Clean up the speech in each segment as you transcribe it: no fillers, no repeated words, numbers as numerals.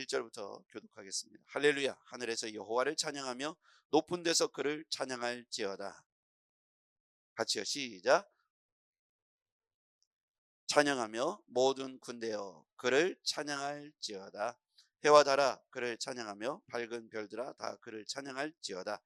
1절부터 교독하겠습니다. 할렐루야. 하늘에서 여호와를 찬양하며 높은 데서 그를 찬양할지어다. 같이요. 시작. 찬양하며 모든 군대여 그를 찬양할지어다. 해와 달아 그를 찬양하며 밝은 별들아 다 그를 찬양할지어다.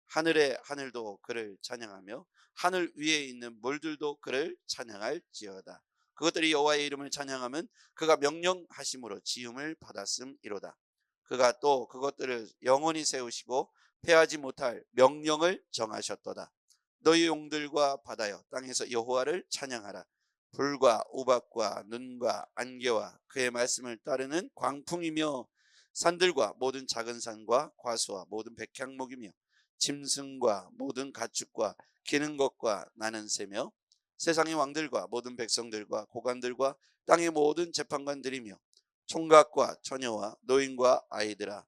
하늘의 하늘도 그를 찬양하며 하늘 위에 있는 물들도 그를 찬양할지어다. 그것들이 여호와의 이름을 찬양하면 그가 명령하심으로 지음을 받았음이로다. 그가 또 그것들을 영원히 세우시고 패하지 못할 명령을 정하셨도다. 너희 용들과 바다여 땅에서 여호와를 찬양하라. 불과 우박과 눈과 안개와 그의 말씀을 따르는 광풍이며 산들과 모든 작은 산과 과수와 모든 백향목이며 짐승과 모든 가축과 기는 것과 나는 새며 세상의 왕들과 모든 백성들과 고관들과 땅의 모든 재판관들이며 총각과 처녀와 노인과 아이들아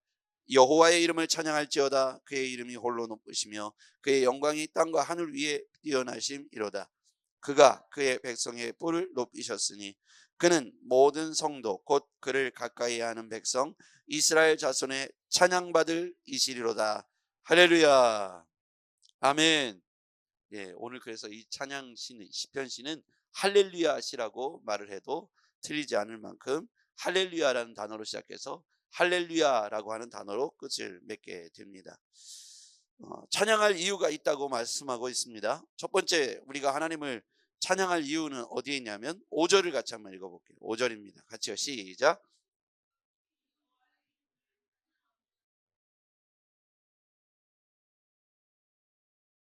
여호와의 이름을 찬양할지어다. 그의 이름이 홀로 높으시며 그의 영광이 땅과 하늘 위에 뛰어나심이로다. 그가 그의 백성의 뿔을 높이셨으니 그는 모든 성도 곧 그를 가까이 하는 백성 이스라엘 자손의 찬양받을 이시리로다. 할렐루야. 아멘. 예, 오늘 그래서 이 찬양시는 시편시는 할렐루야시라고 말을 해도 틀리지 않을 만큼 할렐루야라는 단어로 시작해서 할렐루야라고 하는 단어로 끝을 맺게 됩니다. 찬양할 이유가 있다고 말씀하고 있습니다. 첫 번째 우리가 하나님을 찬양할 이유는 어디에 있냐면 5절을 같이 한번 읽어볼게요. 5절입니다. 같이요. 시작.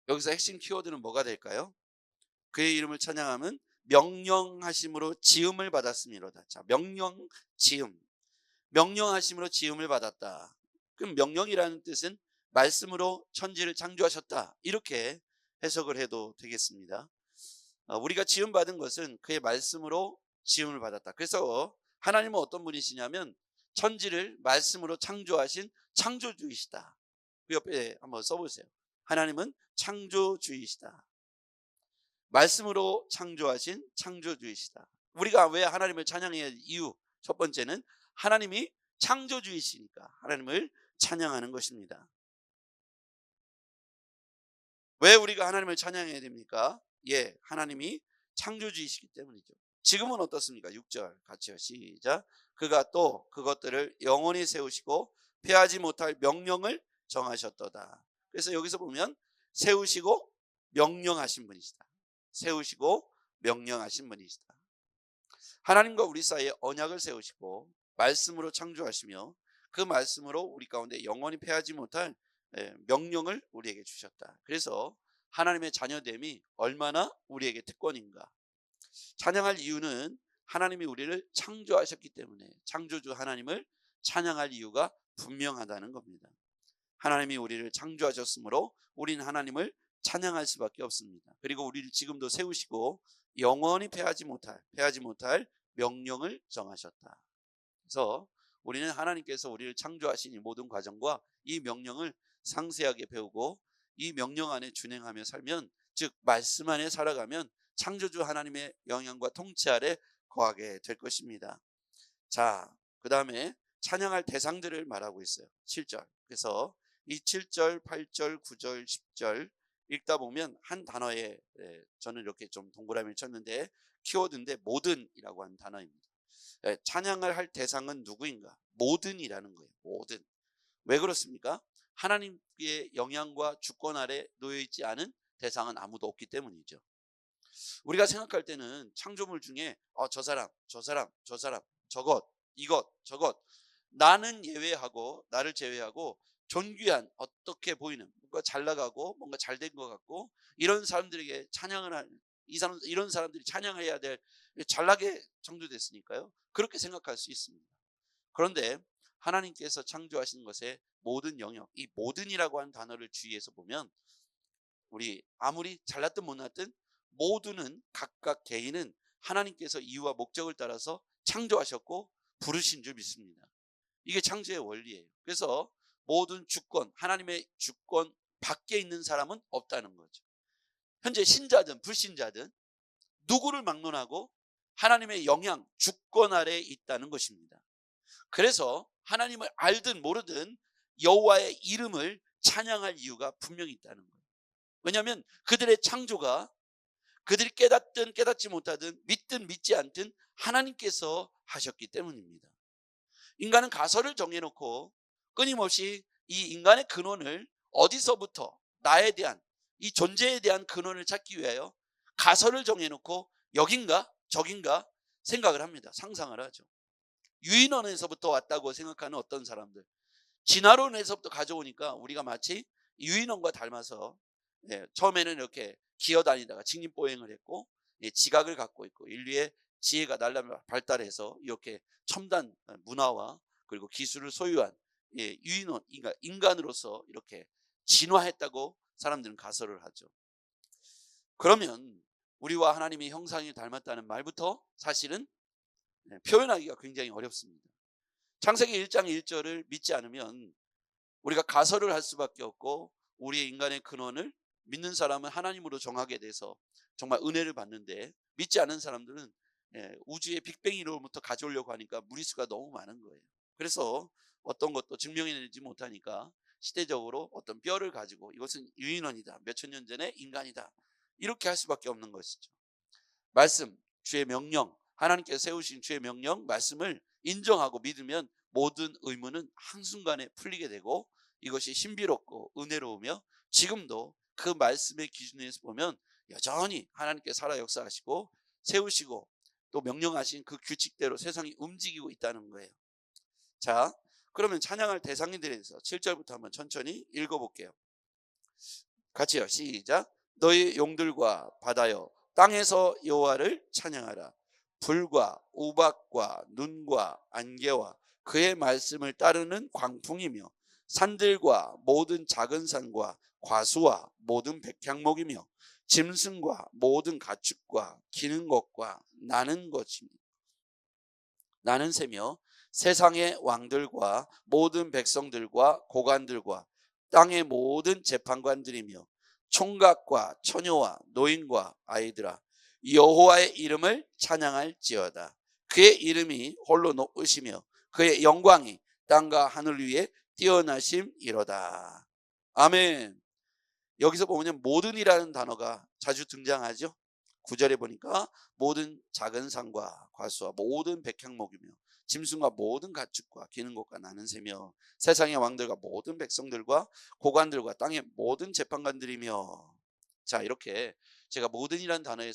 여기서 핵심 키워드는 뭐가 될까요? 그의 이름을 찬양하면 명령하심으로 지음을 받았음이로다. 자, 지음. 명령하심으로 지음을 받았다. 그럼 명령이라는 뜻은 말씀으로 천지를 창조하셨다. 이렇게 해석을 해도 되겠습니다. 우리가 지음받은 것은 그의 말씀으로 지음을 받았다. 그래서 하나님은 어떤 분이시냐면 천지를 말씀으로 창조하신 창조주이시다. 그 옆에 한번 써보세요. 하나님은 창조주이시다. 말씀으로 창조하신 창조주이시다. 우리가 왜 하나님을 찬양해야 할 이유 첫 번째는 하나님이 창조주이시니까 하나님을 찬양하는 것입니다. 왜 우리가 하나님을 찬양해야 됩니까? 예, 하나님이 창조주이시기 때문이죠. 지금은 어떻습니까? 6절 같이요. 시작. 그가 또 그것들을 영원히 세우시고 패하지 못할 명령을 정하셨도다. 그래서 여기서 보면 세우시고 명령하신 분이시다. 세우시고 명령하신 분이시다. 하나님과 우리 사이에 언약을 세우시고 말씀으로 창조하시며 그 말씀으로 우리 가운데 영원히 패하지 못할 명령을 우리에게 주셨다. 그래서 하나님의 자녀됨이 얼마나 우리에게 특권인가. 찬양할 이유는 하나님이 우리를 창조하셨기 때문에 창조주 하나님을 찬양할 이유가 분명하다는 겁니다. 하나님이 우리를 창조하셨으므로 우리는 하나님을 찬양할 수밖에 없습니다. 그리고 우리를 지금도 세우시고 영원히 패하지 못할 명령을 정하셨다. 그래서 우리는 하나님께서 우리를 창조하신 이 모든 과정과 이 명령을 상세하게 배우고 이 명령 안에 준행하며 살면, 즉 말씀 안에 살아가면 창조주 하나님의 영향과 통치 아래 거하게 될 것입니다. 자, 그 다음에 찬양할 대상들을 말하고 있어요. 7절. 그래서 이 7절, 8절, 9절, 10절 읽다 보면 한 단어에 저는 이렇게 좀 동그라미를 쳤는데 키워드인데 모든이라고 하는 단어입니다. 찬양을 할 대상은 누구인가? 모든이라는 거예요. 모든. 왜 그렇습니까? 하나님의 영향과 주권 아래 놓여있지 않은 대상은 아무도 없기 때문이죠. 우리가 생각할 때는 창조물 중에 저 사람, 저것, 이것, 저것, 나는 예외하고 나를 제외하고 존귀한 어떻게 보이는 뭔가 잘 나가고 뭔가 잘된 것 같고 이런 사람들에게 이런 사람들이 찬양해야 될 잘나게 창조됐으니까요. 그렇게 생각할 수 있습니다. 그런데 하나님께서 창조하신 것의 모든 영역, 이 모든이라고 하는 단어를 주의해서 보면 우리 아무리 잘났든 못났든 모두는 각각 개인은 하나님께서 이유와 목적을 따라서 창조하셨고 부르신 줄 믿습니다. 이게 창조의 원리예요. 그래서 모든 주권, 하나님의 주권 밖에 있는 사람은 없다는 거죠. 현재 신자든 불신자든 누구를 막론하고 하나님의 영향, 주권 아래에 있다는 것입니다. 그래서 하나님을 알든 모르든 여호와의 이름을 찬양할 이유가 분명히 있다는 거예요. 왜냐하면 그들의 창조가 그들이 깨닫든 깨닫지 못하든 믿든 믿지 않든 하나님께서 하셨기 때문입니다. 인간은 가설을 정해놓고 끊임없이 이 인간의 근원을 어디서부터 나에 대한 이 존재에 대한 근원을 찾기 위하여 가설을 정해놓고 여긴가 저긴가 생각을 합니다. 상상을 하죠. 유인원에서부터 왔다고 생각하는 어떤 사람들, 진화론에서부터 가져오니까 우리가 마치 유인원과 닮아서 처음에는 이렇게 기어다니다가 직립보행을 했고 지각을 갖고 있고 인류의 지혜가 날라며 발달해서 이렇게 첨단 문화와 그리고 기술을 소유한 유인원 인간으로서 이렇게 진화했다고 사람들은 가설을 하죠. 그러면 우리와 하나님의 형상이 닮았다는 말부터 사실은 표현하기가 굉장히 어렵습니다. 창세기 1장 1절을 믿지 않으면 우리가 가설을 할 수밖에 없고 우리의 인간의 근원을 믿는 사람은 하나님으로 정하게 돼서 정말 은혜를 받는데 믿지 않은 사람들은 우주의 빅뱅 이론부터 가져오려고 하니까 무리수가 너무 많은 거예요. 그래서 어떤 것도 증명해내지 못하니까 시대적으로 어떤 뼈를 가지고 이것은 유인원이다, 몇천 년 전의 인간이다, 이렇게 할 수밖에 없는 것이죠. 말씀, 주의 명령, 하나님께서 세우신 주의 명령, 말씀을 인정하고 믿으면 모든 의문은 한순간에 풀리게 되고 이것이 신비롭고 은혜로우며 지금도 그 말씀의 기준에서 보면 여전히 하나님께 살아 역사하시고 세우시고 또 명령하신 그 규칙대로 세상이 움직이고 있다는 거예요. 자, 그러면 찬양할 대상에 대해서 7절부터 한번 천천히 읽어볼게요. 같이요. 시작. 너희 용들과 바다여 땅에서 여호와를 찬양하라. 불과 우박과 눈과 안개와 그의 말씀을 따르는 광풍이며 산들과 모든 작은 산과 과수와 모든 백향목이며 짐승과 모든 가축과 기는 것과 나는 것이며 나는 새며 세상의 왕들과 모든 백성들과 고관들과 땅의 모든 재판관들이며 총각과 처녀와 노인과 아이들아 여호와의 이름을 찬양할지어다. 그의 이름이 홀로 높으시며 그의 영광이 땅과 하늘 위에 뛰어나심이로다. 아멘. 여기서 보면 모든이라는 단어가 자주 등장하죠. 9절에 보니까 모든 작은 산과 과수와 모든 백향목이며 짐승과 모든 가축과 기는 것과 나는 새며 세상의 왕들과 모든 백성들과 고관들과 땅의 모든 재판관들이며. 자, 이렇게 제가 모든이라는 단어에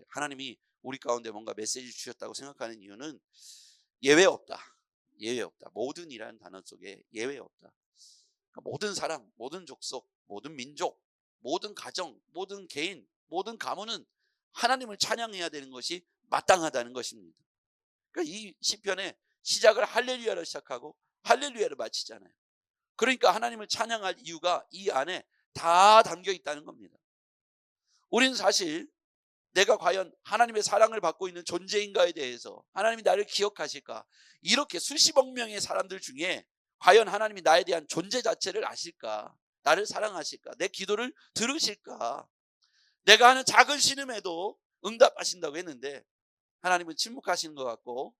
하나님이 우리 가운데 뭔가 메시지 주셨다고 생각하는 이유는 예외 없다. 예외 없다. 모든이라는 단어 속에 예외 없다. 그러니까 모든 사람, 모든 족속, 모든 민족, 모든 가정, 모든 개인, 모든 가문은 하나님을 찬양해야 되는 것이 마땅하다는 것입니다. 그러니까 이 시편의 시작을 할렐루야로 시작하고 할렐루야로 마치잖아요. 그러니까 하나님을 찬양할 이유가 이 안에 다 담겨 있다는 겁니다. 우리는 사실 내가 과연 하나님의 사랑을 받고 있는 존재인가에 대해서 하나님이 나를 기억하실까, 이렇게 수십억 명의 사람들 중에 과연 하나님이 나에 대한 존재 자체를 아실까, 나를 사랑하실까, 내 기도를 들으실까. 내가 하는 작은 신음에도 응답하신다고 했는데 하나님은 침묵하시는 것 같고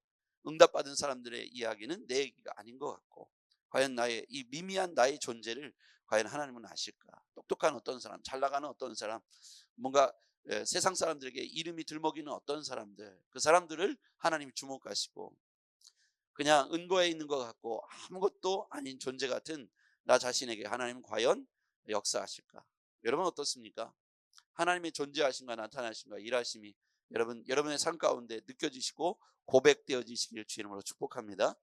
응답받은 사람들의 이야기는 내 얘기가 아닌 것 같고, 과연 나의 이 미미한 나의 존재를 과연 하나님은 아실까. 똑똑한 어떤 사람, 잘 나가는 어떤 사람, 뭔가 세상 사람들에게 이름이 들먹이는 어떤 사람들, 그 사람들을 하나님이 주목하시고 그냥 은거에 있는 것 같고 아무것도 아닌 존재 같은 나 자신에게 하나님은 과연 역사하실까. 여러분 어떻습니까? 하나님의 존재하심과 나타나심과 일하심이 여러분의 삶 가운데 느껴지시고 고백되어지시길 주 이름으로 축복합니다.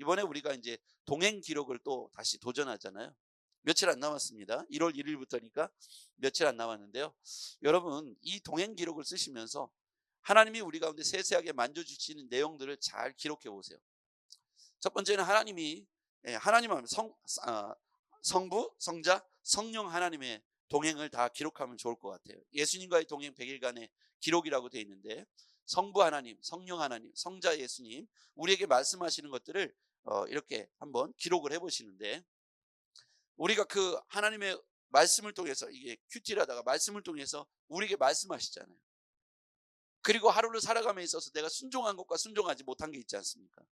이번에 우리가 이제 동행 기록을 또 다시 도전하잖아요. 며칠 안 남았습니다. 1월 1일부터니까 며칠 안 남았는데요. 여러분 이 동행 기록을 쓰시면서 하나님이 우리 가운데 세세하게 만져주시는 내용들을 잘 기록해 보세요. 첫 번째는 하나님이 하나님 하면 성부, 성자, 성령 하나님의 동행을 다 기록하면 좋을 것 같아요. 예수님과의 동행 100일간의 기록이라고 되어 있는데 성부 하나님, 성령 하나님, 성자 예수님 우리에게 말씀하시는 것들을 이렇게 한번 기록을 해보시는데, 우리가 그 하나님의 말씀을 통해서 이게 큐티라다가 말씀을 통해서 우리에게 말씀하시잖아요. 그리고 하루를 살아감에 있어서 내가 순종한 것과 순종하지 못한 게 있지 않습니까?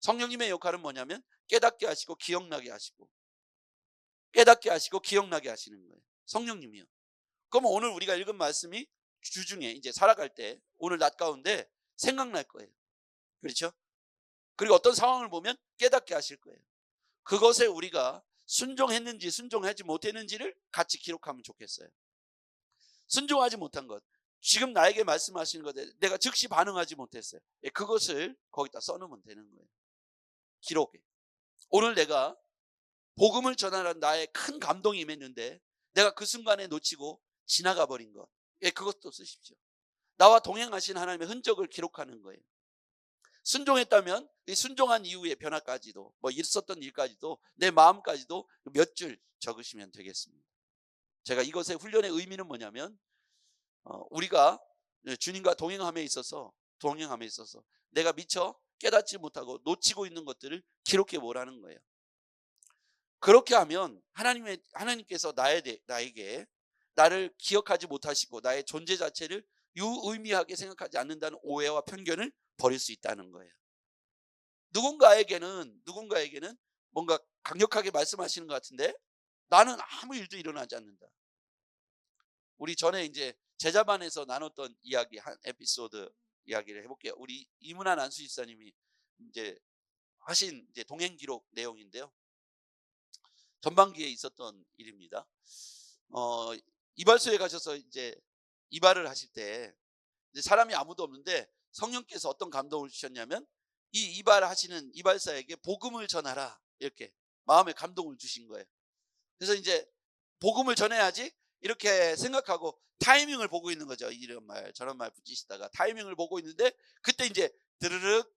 성령님의 역할은 뭐냐면 깨닫게 하시고 기억나게 하시고, 깨닫게 하시고 기억나게 하시는 거예요. 성령님이요. 그러면 오늘 우리가 읽은 말씀이 주중에 이제 살아갈 때 오늘 낮 가운데 생각날 거예요. 그렇죠? 그리고 어떤 상황을 보면 깨닫게 하실 거예요. 그것에 우리가 순종했는지 순종하지 못했는지를 같이 기록하면 좋겠어요. 순종하지 못한 것, 지금 나에게 말씀하시는 것에 내가 즉시 반응하지 못했어요. 그것을 거기다 써놓으면 되는 거예요. 기록에. 오늘 내가 복음을 전하는 나의 큰 감동이 임했는데 내가 그 순간에 놓치고 지나가 버린 것, 그것도 쓰십시오. 나와 동행하신 하나님의 흔적을 기록하는 거예요. 순종했다면 이 순종한 이후의 변화까지도, 뭐 있었던 일까지도, 내 마음까지도 몇 줄 적으시면 되겠습니다. 제가 이것의 훈련의 의미는 뭐냐면 우리가 주님과 동행함에 있어서 내가 미처 깨닫지 못하고 놓치고 있는 것들을 기록해 보라는 거예요. 그렇게 하면 하나님께서 나에게 나를 기억하지 못하시고 나의 존재 자체를 유의미하게 생각하지 않는다는 오해와 편견을 버릴 수 있다는 거예요. 누군가에게는 뭔가 강력하게 말씀하시는 것 같은데 나는 아무 일도 일어나지 않는다. 우리 전에 이제 제자반에서 나눴던 이야기 한 에피소드 이야기를 해볼게요. 우리 이문환 안수집사님이 이제 하신 이제 동행 기록 내용인데요. 전반기에 있었던 일입니다. 이발소에 가셔서 이제 이발을 하실 때 이제 사람이 아무도 없는데 성령께서 어떤 감동을 주셨냐면 이 이발하시는 이발사에게 복음을 전하라, 이렇게 마음에 감동을 주신 거예요. 그래서 이제 복음을 전해야지 이렇게 생각하고 타이밍을 보고 있는 거죠. 이런 말 저런 말 붙이시다가 타이밍을 보고 있는데 그때 이제 드르륵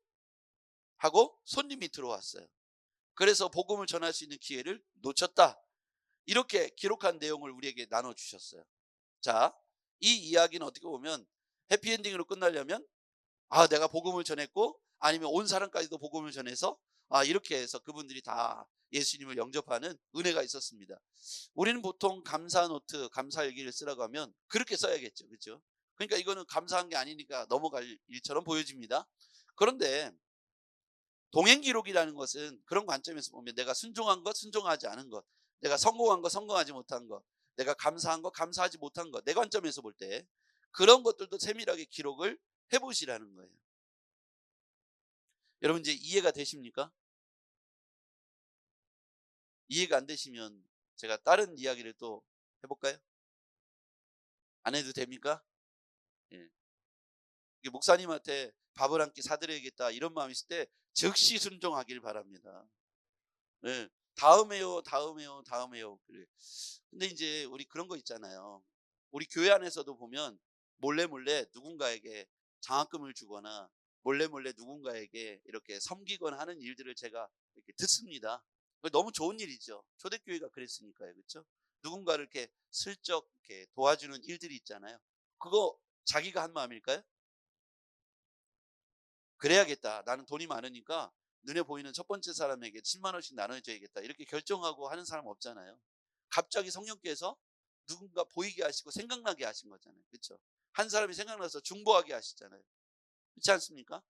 하고 손님이 들어왔어요. 그래서 복음을 전할 수 있는 기회를 놓쳤다. 이렇게 기록한 내용을 우리에게 나눠주셨어요. 자, 이 이야기는 어떻게 보면 해피엔딩으로 끝나려면 내가 복음을 전했고 아니면 온 사람까지도 복음을 전해서 이렇게 해서 그분들이 다 예수님을 영접하는 은혜가 있었습니다. 우리는 보통 감사 노트, 감사 일기를 쓰라고 하면 그렇게 써야겠죠. 그렇죠? 그러니까 이거는 감사한 게 아니니까 넘어갈 일처럼 보여집니다. 그런데 동행 기록이라는 것은 그런 관점에서 보면 내가 순종한 것, 순종하지 않은 것, 내가 성공한 것, 성공하지 못한 것, 내가 감사한 것, 감사하지 못한 것, 내 관점에서 볼 때 그런 것들도 세밀하게 기록을 해보시라는 거예요. 여러분 이제 이해가 되십니까? 이해가 안 되시면 제가 다른 이야기를 또 해볼까요? 안 해도 됩니까? 예. 목사님한테 밥을 한 끼 사드려야겠다 이런 마음이 있을 때 즉시 순종하길 바랍니다. 예. 다음에요. 그래. 근데 이제 우리 그런 거 있잖아요. 우리 교회 안에서도 보면 몰래 누군가에게 장학금을 주거나 몰래 누군가에게 이렇게 섬기거나 하는 일들을 제가 이렇게 듣습니다. 너무 좋은 일이죠. 초대교회가 그랬으니까요. 그렇죠? 누군가를 이렇게 슬쩍 이렇게 도와주는 일들이 있잖아요. 그거 자기가 한 마음일까요? 그래야겠다. 나는 돈이 많으니까 눈에 보이는 첫 번째 사람에게 10만 원씩 나눠줘야겠다. 이렇게 결정하고 하는 사람 없잖아요. 갑자기 성령께서 누군가 보이게 하시고 생각나게 하신 거잖아요. 그렇죠? 한 사람이 생각나서 중보하게 하시잖아요. 그렇지 않습니까?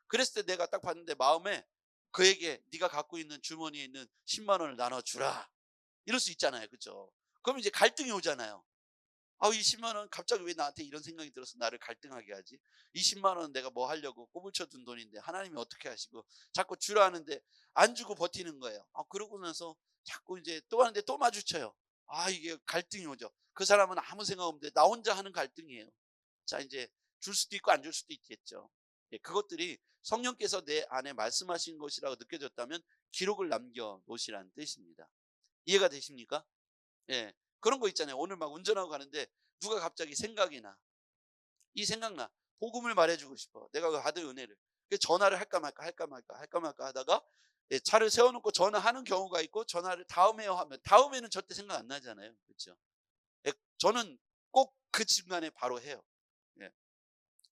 그랬을 때 내가 딱 봤는데 마음에 그에게 네가 갖고 있는 주머니에 있는 10만 원을 나눠주라. 이럴 수 있잖아요. 그렇죠? 그럼 이제 갈등이 오잖아요. 이 10만 원 갑자기 왜 나한테 이런 생각이 들어서 나를 갈등하게 하지? 이 10만 원 내가 뭐 하려고 꼬불쳐 둔 돈인데 하나님이 어떻게 하시고 자꾸 주라 하는데 안 주고 버티는 거예요. 그러고 나서 자꾸 이제 또 하는데 또 마주쳐요. 이게 갈등이 오죠. 그 사람은 아무 생각 없는데 나 혼자 하는 갈등이에요. 자, 이제 줄 수도 있고 안 줄 수도 있겠죠. 그것들이 성령께서 내 안에 말씀하신 것이라고 느껴졌다면 기록을 남겨 놓으시라는 뜻입니다. 이해가 되십니까? 예. 그런 거 있잖아요. 오늘 막 운전하고 가는데 누가 갑자기 생각이 나. 생각나. 복음을 말해주고 싶어. 내가 그 받을 은혜를. 그래서 전화를 할까 말까 하다가 차를 세워놓고 전화하는 경우가 있고 전화를 다음에요 하면 다음에는 절대 생각 안 나잖아요. 그렇죠? 저는 꼭 그 순간에 바로 해요. 예.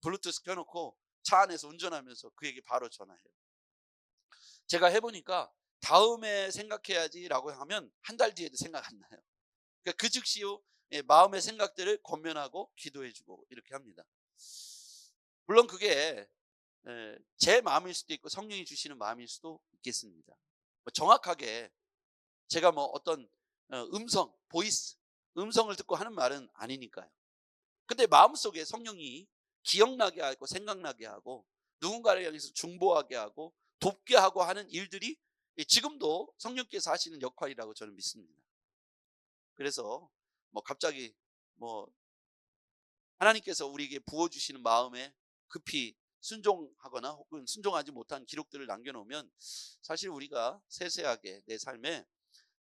블루투스 켜놓고 차 안에서 운전하면서 그에게 바로 전화해요. 제가 해보니까 다음에 생각해야지라고 하면 한 달 뒤에도 생각 안 나요. 그러니까 그 즉시요 마음의 생각들을 권면하고 기도해주고 이렇게 합니다. 물론 그게 제 마음일 수도 있고 성령이 주시는 마음일 수도 있겠습니다. 정확하게 제가 어떤 음성, 보이스, 음성을 듣고 하는 말은 아니니까요. 근데 마음속에 성령이 기억나게 하고 생각나게 하고 누군가를 향해서 중보하게 하고 돕게 하고 하는 일들이 지금도 성령께서 하시는 역할이라고 저는 믿습니다. 그래서 갑자기 하나님께서 우리에게 부어주시는 마음에 급히 순종하거나 혹은 순종하지 못한 기록들을 남겨놓으면 사실 우리가 세세하게 내 삶에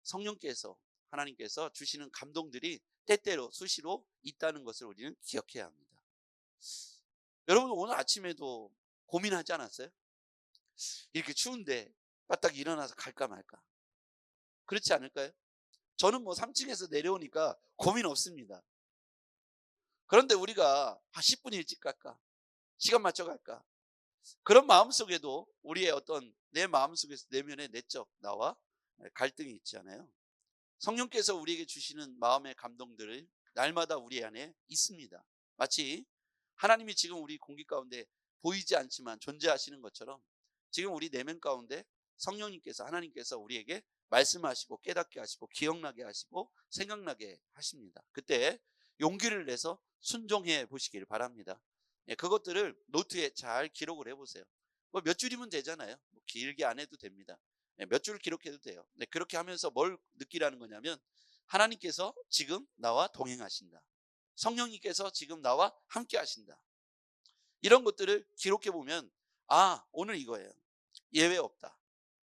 성령께서 하나님께서 주시는 감동들이 때때로 수시로 있다는 것을 우리는 기억해야 합니다. 여러분 오늘 아침에도 고민하지 않았어요? 이렇게 추운데 바짝 일어나서 갈까 말까? 그렇지 않을까요? 저는 3층에서 내려오니까 고민 없습니다. 그런데 우리가 10분 일찍 갈까? 시간 맞춰 갈까? 그런 마음속에도 우리의 내 마음속에서 내면의 내적 나와 갈등이 있지 않아요? 성령께서 우리에게 주시는 마음의 감동들을 날마다 우리 안에 있습니다. 마치 하나님이 지금 우리 공기 가운데 보이지 않지만 존재하시는 것처럼 지금 우리 내면 가운데 성령님께서 하나님께서 우리에게 말씀하시고 깨닫게 하시고 기억나게 하시고 생각나게 하십니다. 그때 용기를 내서 순종해 보시길 바랍니다. 그것들을 노트에 잘 기록을 해보세요. 몇 줄이면 되잖아요. 길게 안 해도 됩니다. 몇 줄 기록해도 돼요. 그렇게 하면서 뭘 느끼라는 거냐면 하나님께서 지금 나와 동행하신다. 성령님께서 지금 나와 함께 하신다. 이런 것들을 기록해 보면 오늘 이거예요. 예외 없다.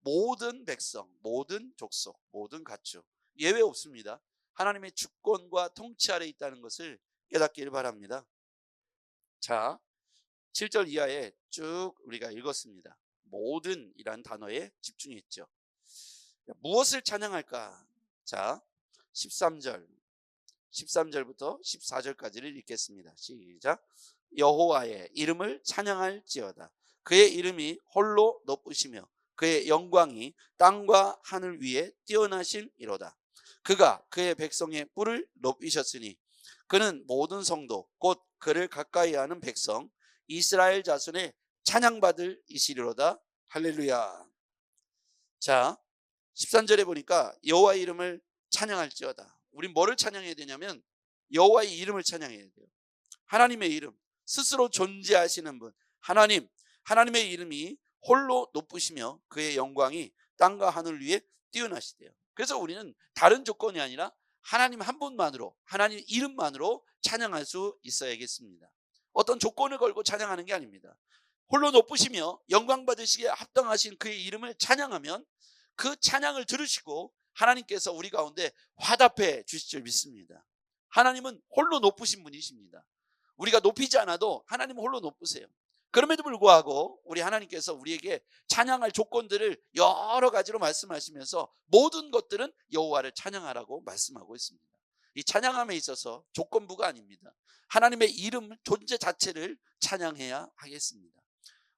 모든 백성, 모든 족속, 모든 가축 예외 없습니다. 하나님의 주권과 통치 아래 있다는 것을 깨닫기를 바랍니다. 자, 7절 이하에 쭉 우리가 읽었습니다. 모든이란 단어에 집중했죠. 무엇을 찬양할까? 자, 13절부터 14절까지를 읽겠습니다. 시작. 여호와의 이름을 찬양할지어다. 그의 이름이 홀로 높으시며 그의 영광이 땅과 하늘 위에 뛰어나신 이로다. 그가 그의 백성의 뿔을 높이셨으니 그는 모든 성도 곧 그를 가까이 하는 백성 이스라엘 자손의 찬양받을 이시리로다. 할렐루야. 자, 13절에 보니까 여호와의 이름을 찬양할지어다. 우린 뭐를 찬양해야 되냐면 여호와의 이름을 찬양해야 돼요. 하나님의 이름, 스스로 존재하시는 분 하나님의 이름이 홀로 높으시며 그의 영광이 땅과 하늘 위에 뛰어나시대요. 그래서 우리는 다른 조건이 아니라 하나님 한 분만으로, 하나님 이름만으로 찬양할 수 있어야겠습니다. 어떤 조건을 걸고 찬양하는 게 아닙니다. 홀로 높으시며 영광 받으시기에 합당하신 그의 이름을 찬양하면 그 찬양을 들으시고 하나님께서 우리 가운데 화답해 주실 줄 믿습니다. 하나님은 홀로 높으신 분이십니다. 우리가 높이지 않아도 하나님은 홀로 높으세요. 그럼에도 불구하고 우리 하나님께서 우리에게 찬양할 조건들을 여러 가지로 말씀하시면서 모든 것들은 여호와를 찬양하라고 말씀하고 있습니다. 이 찬양함에 있어서 조건부가 아닙니다. 하나님의 이름 존재 자체를 찬양해야 하겠습니다.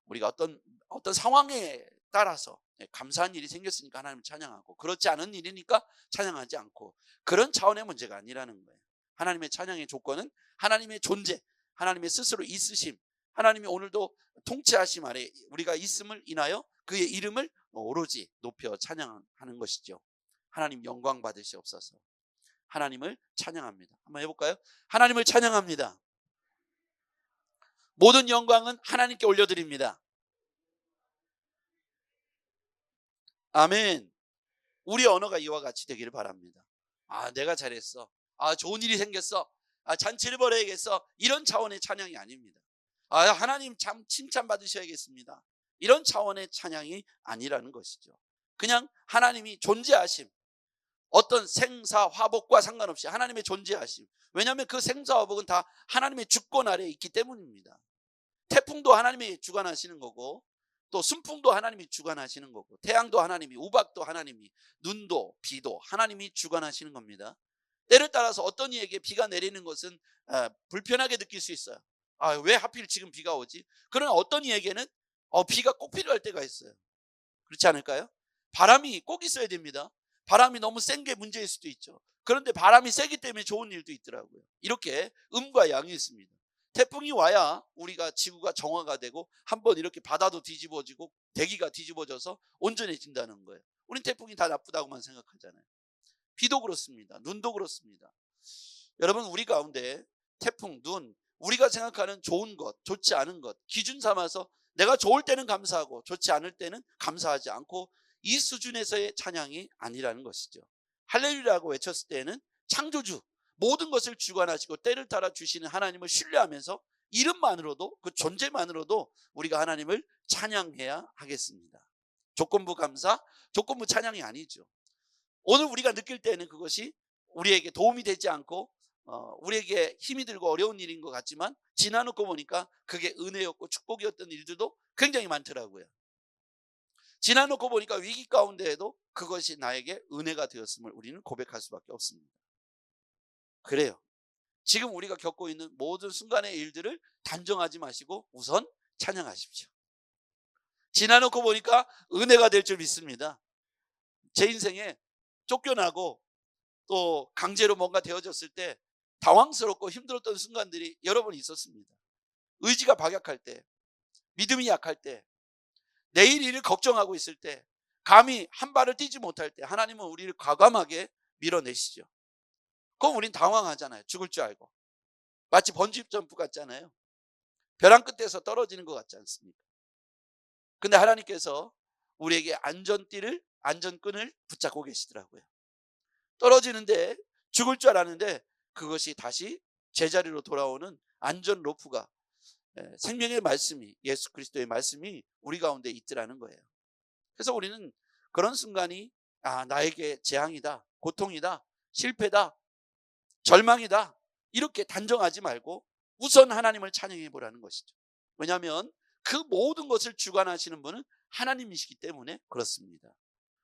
우리가 어떤 상황에 따라서 감사한 일이 생겼으니까 하나님을 찬양하고 그렇지 않은 일이니까 찬양하지 않고 그런 차원의 문제가 아니라는 거예요. 하나님의 찬양의 조건은 하나님의 존재, 하나님의 스스로 있으심, 하나님이 오늘도 통치하심 아래 우리가 있음을 인하여 그의 이름을 오로지 높여 찬양하는 것이죠. 하나님 영광 받으시옵소서. 하나님을 찬양합니다. 한번 해볼까요? 하나님을 찬양합니다. 모든 영광은 하나님께 올려드립니다. 아멘. 우리 언어가 이와 같이 되기를 바랍니다. 내가 잘했어. 좋은 일이 생겼어. 잔치를 벌여야겠어. 이런 차원의 찬양이 아닙니다. 하나님 참 칭찬 받으셔야겠습니다. 이런 차원의 찬양이 아니라는 것이죠. 그냥 하나님이 존재하심, 어떤 생사화복과 상관없이 하나님의 존재하심. 왜냐하면 그 생사화복은 다 하나님의 주권 아래에 있기 때문입니다. 태풍도 하나님이 주관하시는 거고 또 순풍도 하나님이 주관하시는 거고 태양도 하나님이, 우박도 하나님이, 눈도 비도 하나님이 주관하시는 겁니다. 때를 따라서 어떤 이에게 비가 내리는 것은 불편하게 느낄 수 있어요. 왜 하필 지금 비가 오지? 그러나 어떤 이에게는 비가 꼭 필요할 때가 있어요. 그렇지 않을까요? 바람이 꼭 있어야 됩니다. 바람이 너무 센 게 문제일 수도 있죠. 그런데 바람이 세기 때문에 좋은 일도 있더라고요. 이렇게 음과 양이 있습니다. 태풍이 와야 우리가 지구가 정화가 되고 한번 이렇게 바다도 뒤집어지고 대기가 뒤집어져서 온전해진다는 거예요. 우린 태풍이 다 나쁘다고만 생각하잖아요. 비도 그렇습니다. 눈도 그렇습니다. 여러분, 우리 가운데 태풍, 눈, 우리가 생각하는 좋은 것, 좋지 않은 것 기준 삼아서 내가 좋을 때는 감사하고 좋지 않을 때는 감사하지 않고 이 수준에서의 찬양이 아니라는 것이죠. 할렐루야라고 외쳤을 때는 창조주, 모든 것을 주관하시고 때를 따라 주시는 하나님을 신뢰하면서 이름만으로도, 그 존재만으로도 우리가 하나님을 찬양해야 하겠습니다. 조건부 감사, 조건부 찬양이 아니죠. 오늘 우리가 느낄 때는 그것이 우리에게 도움이 되지 않고 우리에게 힘이 들고 어려운 일인 것 같지만 지나놓고 보니까 그게 은혜였고 축복이었던 일들도 굉장히 많더라고요. 지나놓고 보니까 위기 가운데에도 그것이 나에게 은혜가 되었음을 우리는 고백할 수밖에 없습니다. 그래요. 지금 우리가 겪고 있는 모든 순간의 일들을 단정하지 마시고 우선 찬양하십시오. 지나놓고 보니까 은혜가 될 줄 믿습니다. 제 인생에 쫓겨나고 또 강제로 뭔가 되어졌을 때 당황스럽고 힘들었던 순간들이 여러 번 있었습니다. 의지가 박약할 때, 믿음이 약할 때, 내일 일을 걱정하고 있을 때, 감히 한 발을 뛰지 못할 때 하나님은 우리를 과감하게 밀어내시죠. 그럼 우린 당황하잖아요. 죽을 줄 알고. 마치 번지 점프 같잖아요. 벼랑 끝에서 떨어지는 것 같지 않습니까? 근데 하나님께서 우리에게 안전끈을 붙잡고 계시더라고요. 떨어지는데 죽을 줄 알았는데 그것이 다시 제자리로 돌아오는 안전 로프가, 생명의 말씀이, 예수 그리스도의 말씀이 우리 가운데 있더라는 거예요. 그래서 우리는 그런 순간이 나에게 재앙이다, 고통이다, 실패다, 절망이다 이렇게 단정하지 말고 우선 하나님을 찬양해 보라는 것이죠. 왜냐하면 그 모든 것을 주관하시는 분은 하나님이시기 때문에 그렇습니다.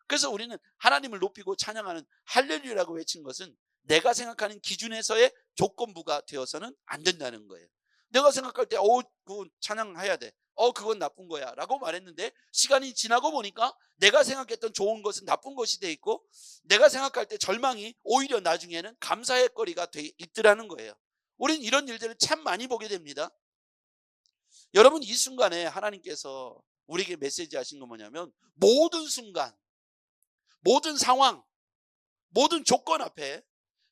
그래서 우리는 하나님을 높이고 찬양하는 할렐루야라고 외친 것은 내가 생각하는 기준에서의 조건부가 되어서는 안 된다는 거예요. 내가 생각할 때 그건 찬양해야 돼, 그건 나쁜 거야 라고 말했는데 시간이 지나고 보니까 내가 생각했던 좋은 것은 나쁜 것이 돼 있고 내가 생각할 때 절망이 오히려 나중에는 감사의 거리가 돼 있더라는 거예요. 우리는 이런 일들을 참 많이 보게 됩니다. 여러분, 이 순간에 하나님께서 우리에게 메시지 하신 건 뭐냐면 모든 순간, 모든 상황, 모든 조건 앞에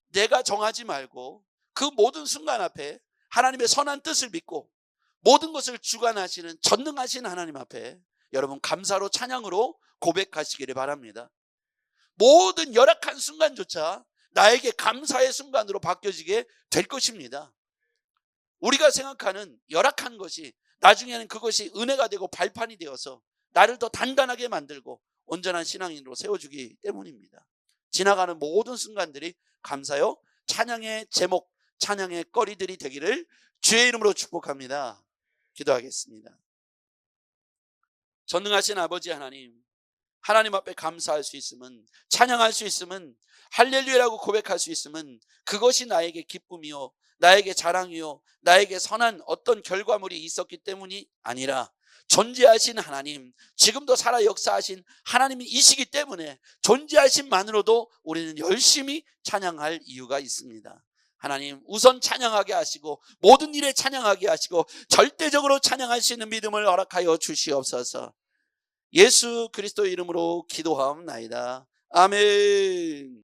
내가 정하지 말고 그 모든 순간 앞에 하나님의 선한 뜻을 믿고 모든 것을 주관하시는 전능하신 하나님 앞에 여러분 감사로 찬양으로 고백하시기를 바랍니다. 모든 열악한 순간조차 나에게 감사의 순간으로 바뀌어지게 될 것입니다. 우리가 생각하는 열악한 것이 나중에는 그것이 은혜가 되고 발판이 되어서 나를 더 단단하게 만들고 온전한 신앙인으로 세워주기 때문입니다. 지나가는 모든 순간들이 감사요 찬양의 제목, 찬양의 거리들이 되기를 주의 이름으로 축복합니다. 기도하겠습니다. 전능하신 아버지 하나님 앞에 감사할 수 있으면, 찬양할 수 있으면, 할렐루야라고 고백할 수 있으면 그것이 나에게 기쁨이요, 나에게 자랑이요, 나에게 선한 어떤 결과물이 있었기 때문이 아니라 존재하신 하나님, 지금도 살아 역사하신 하나님이시기 때문에 존재하신만으로도 우리는 열심히 찬양할 이유가 있습니다. 하나님, 우선 찬양하게 하시고 모든 일에 찬양하게 하시고 절대적으로 찬양할 수 있는 믿음을 허락하여 주시옵소서. 예수 그리스도의 이름으로 기도하옵나이다. 아멘.